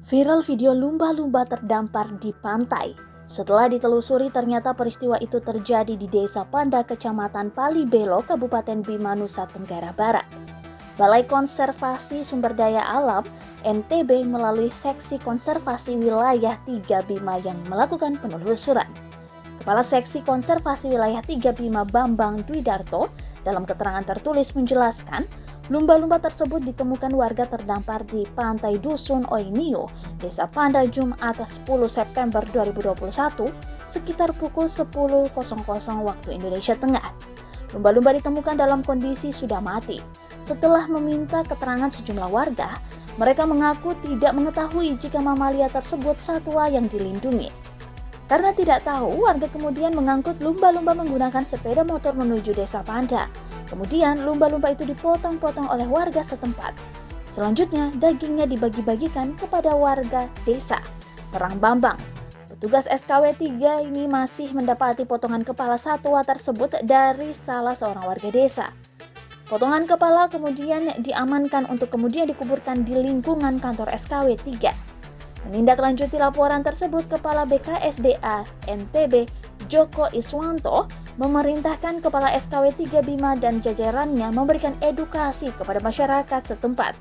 Viral video lumba-lumba terdampar di pantai. Setelah ditelusuri, ternyata peristiwa itu terjadi di Desa Panda, Kecamatan Palibelo, Kabupaten Bima, Nusa Tenggara Barat. Balai Konservasi Sumber Daya Alam (NTB) melalui Seksi Konservasi Wilayah 3 Bima yang melakukan penelusuran. Kepala Seksi Konservasi Wilayah 3 Bima, Bambang Dwidarto, dalam keterangan tertulis menjelaskan, lumba-lumba tersebut ditemukan warga terdampar di Pantai Dusun Oinio, Desa Panda, Jumat 10 September 2021, sekitar pukul 10.00 waktu Indonesia Tengah. Lumba-lumba ditemukan dalam kondisi sudah mati. Setelah meminta keterangan sejumlah warga, mereka mengaku tidak mengetahui jika mamalia tersebut satwa yang dilindungi. Karena tidak tahu, warga kemudian mengangkut lumba-lumba menggunakan sepeda motor menuju Desa Panda. Kemudian lumba-lumba itu dipotong-potong oleh warga setempat. Selanjutnya dagingnya dibagi-bagikan kepada warga desa. Terang Bambang, petugas SKW 3 ini masih mendapati potongan kepala satwa tersebut dari salah seorang warga desa. Potongan kepala kemudian diamankan untuk kemudian dikuburkan di lingkungan kantor SKW 3. Menindaklanjuti laporan tersebut, Kepala BKSDA NTB Joko Iswanto memerintahkan Kepala SKW 3 Bima dan jajarannya memberikan edukasi kepada masyarakat setempat